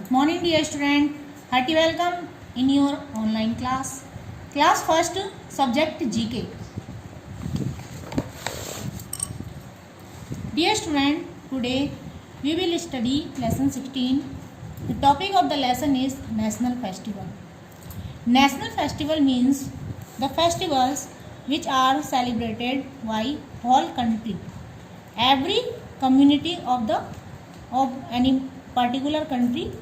Good morning dear student, hearty welcome in your online class. Class first, subject GK. Dear student, today we will study lesson 16. The topic of the lesson is National Festival. National Festival means the festivals which are celebrated by whole country. Every community of any particular country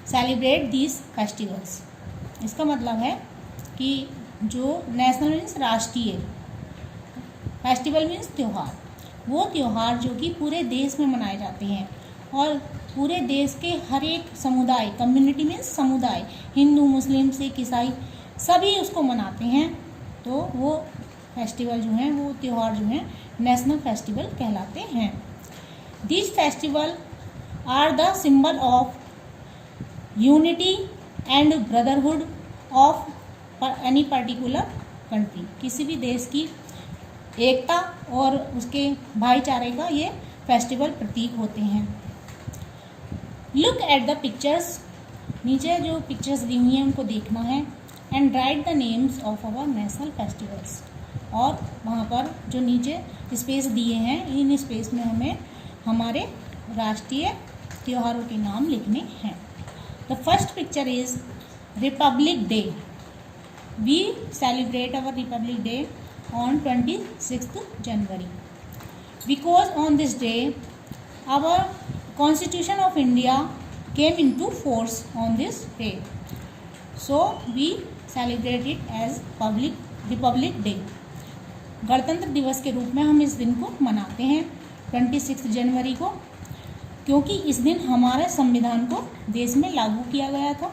celebrate these festivals. इसका मतलब है कि जो national means राष्ट्रीय, festival means त्यौहार, वो त्यौहार जो कि पूरे देश में मनाए जाते हैं और पूरे देश के हर एक समुदाय, कम्युनिटी मीन्स समुदाय, हिंदू मुस्लिम सिख ईसाई सभी उसको मनाते हैं, तो वो फेस्टिवल जो हैं, वो त्यौहार जो हैं नेशनल फेस्टिवल कहलाते हैं। These festival are the symbol of unity and brotherhood of any particular country. किसी भी देश की एकता और उसके भाईचारे का ये फेस्टिवल प्रतीक होते हैं। लुक एट द पिक्चर्स, नीचे जो पिक्चर्स दी हुई हैं उनको देखना है। And write the names of our national festivals, और वहाँ पर जो नीचे स्पेस दिए हैं, इन स्पेस में हमें हमारे राष्ट्रीय त्योहारों के नाम लिखने हैं। The first picture is Republic Day. We celebrate our Republic Day on 26th January because on this day our Constitution of India came into force on this day. So we celebrate it as Republic Day. गणतंत्र दिवस के रूप में हम इस दिन को मनाते हैं 26 जनवरी को, क्योंकि इस दिन हमारे संविधान को देश में लागू किया गया था।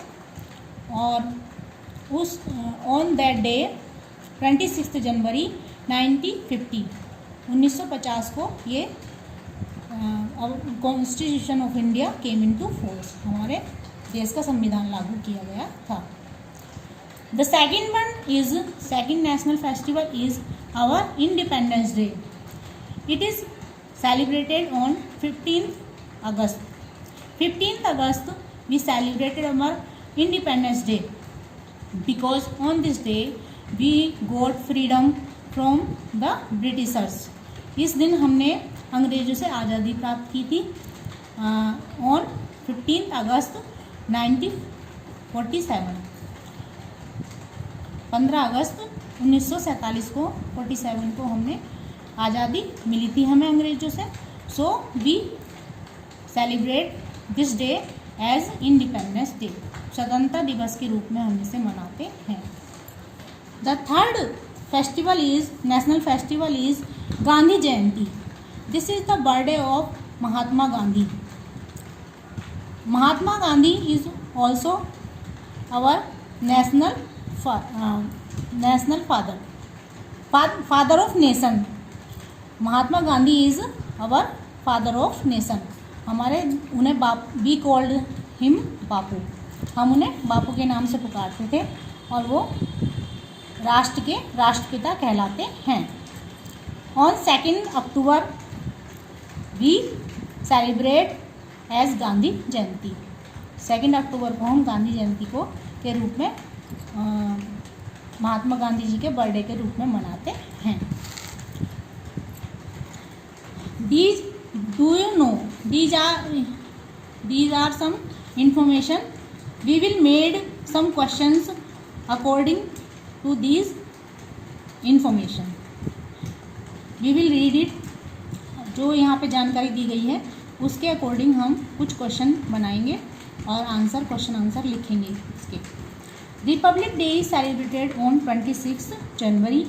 और उस ऑन दैट डे 26 जनवरी 1950 को ये constitution of India came into force, हमारे देश का संविधान लागू किया गया था। The second national festival is our independence day. It is celebrated on 15th August we celebrated our Independence Day because on this day we got freedom from the Britishers. इस दिन हमने अंग्रेज़ों से आज़ादी प्राप्त की थी on 15th August 1947। 15 अगस्त 1947 को 47 को हमने आज़ादी मिली थी हमें अंग्रेज़ों से। So we celebrate this day as independence day, स्वतंत्रता दिवस के रूप में हम इसे मनाते हैं। The third festival is national festival is Gandhi Jayanti. This is the birthday of Mahatma Gandhi. Mahatma Gandhi is also our national father of nation. Mahatma Gandhi is our father of nation. हमारे उन्हें वी कॉल्ड हिम बापू, हम उन्हें बापू के नाम से पुकारते थे और वो राष्ट्र के राष्ट्रपिता कहलाते हैं। On 2 October we celebrate as Gandhi Jayanti. 2 अक्टूबर को हम गांधी जयंती को के रूप में महात्मा गांधी जी के बर्थडे के रूप में मनाते हैं। Do you know these are some information. We will made some questions according to these information. We will read it. जो यहाँ पे जानकारी दी गई है उसके अकॉर्डिंग हम कुछ क्वेश्चन बनाएंगे और क्वेश्चन आंसर लिखेंगे इसके। Republic day is celebrated on 26 January.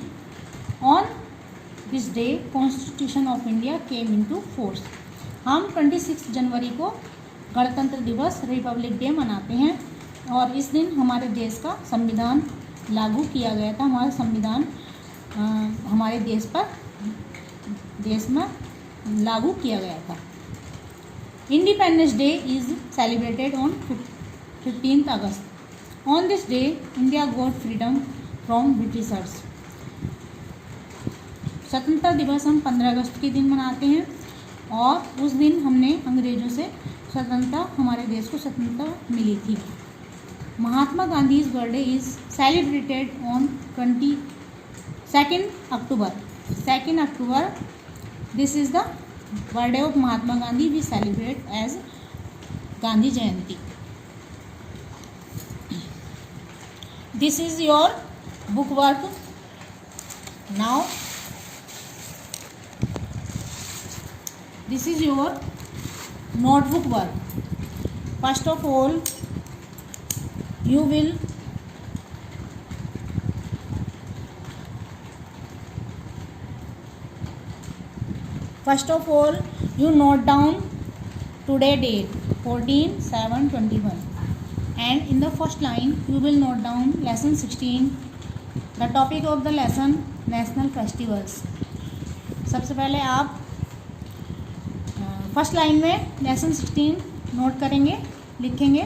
On this day constitution of India came into force. हम 26 जनवरी को गणतंत्र दिवस रिपब्लिक डे मनाते हैं और इस दिन हमारे देश का संविधान लागू किया गया था। हमारा संविधान हमारे देश में लागू किया गया था। Independence day is celebrated on 15th August. On this day India got freedom from Britishers. स्वतंत्रता दिवस हम 15 अगस्त के दिन मनाते हैं और उस दिन हमने अंग्रेज़ों से स्वतंत्रता, हमारे देश को स्वतंत्रता मिली थी। Mahatma Gandhi birthday is celebrated on 22 October. 2 October, this is the birthday of Mahatma Gandhi, we celebrate as Gandhi Jayanti. This is your book work. Now this is your notebook work. First of all, you will note down today date 14/7/21, and in the first line you will note down lesson 16, the topic of the lesson national festivals. सबसे पहले आप first line में lesson 16 note करेंगे, लिखेंगे,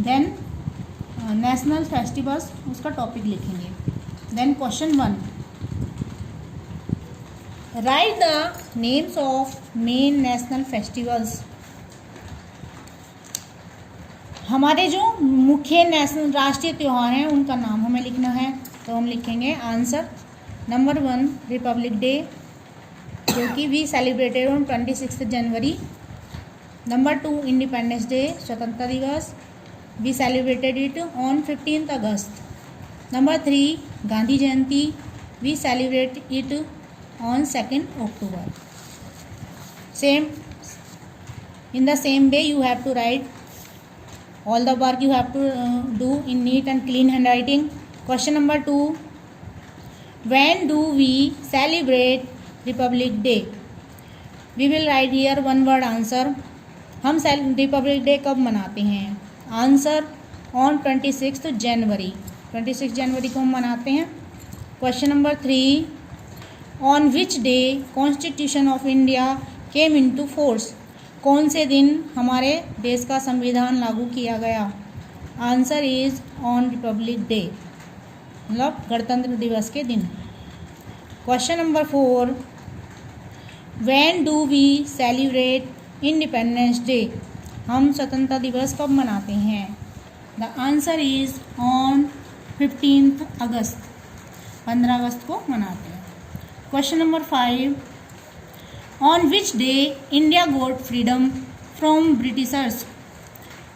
then national festivals उसका topic लिखेंगे। Then question 1, write the names of main national festivals. हमारे जो मुख्य नेशनल राष्ट्रीय त्यौहार हैं उनका नाम हमें लिखना है, तो हम लिखेंगे आंसर। नंबर 1 रिपब्लिक डे, जो कि वी सेलिब्रेटेड ऑन 26 जनवरी। नंबर 2 इंडिपेंडेंस डे, स्वतंत्रता दिवस, वी सेलिब्रेटेड इट ऑन 15 अगस्त। Number 3 Gandhi Jayanti, we celebrate it on 2 अक्टूबर। Same in the same way you have to write all the work you have to do in neat and clean handwriting. Question number 2, when do we celebrate republic day? We will write here one word answer. हम republic day कब मनाते हैं? Answer on 26 जनवरी। 26 जनवरी को हम मनाते हैं। Question number 3, on which day constitution of India came into force? कौन से दिन हमारे देश का संविधान लागू किया गया? Answer is on republic day, मतलब गणतंत्र दिवस के दिन। Question number 4, when do we celebrate independence day? हम स्वतंत्रता दिवस कब मनाते हैं? द आंसर इज ऑन 15 अगस्त, 15 अगस्त को मनाते हैं। Question number 5, on which day India got freedom from britishers?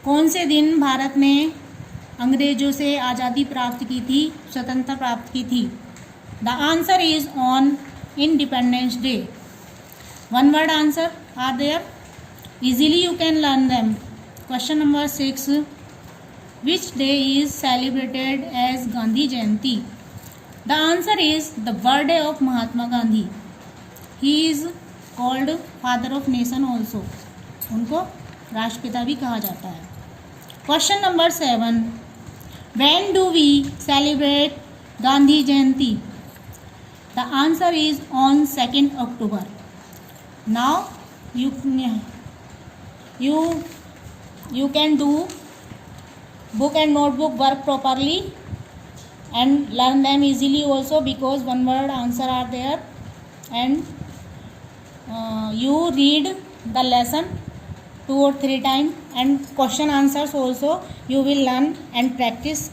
कौन से दिन भारत ने अंग्रेजों से आज़ादी प्राप्त की थी, स्वतंत्रता प्राप्त की थी? The answer is on independence day. One word answer are there. Easily you can learn them. Question number 6, which day is celebrated as Gandhi Jayanti? The answer is the birthday of Mahatma Gandhi. He is called father of nation also. उनको राष्ट्रपिता भी कहा जाता है। Question number 7, when do we celebrate Gandhi Jayanti? The answer is on 2 October. Now you can do book and notebook work properly and learn them easily also, because one word answer are there, and you read the lesson 2 or 3 times, and question answers also you will learn and practice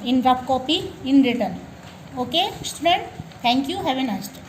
in rough copy in written. Okay student, thank you, have a nice day.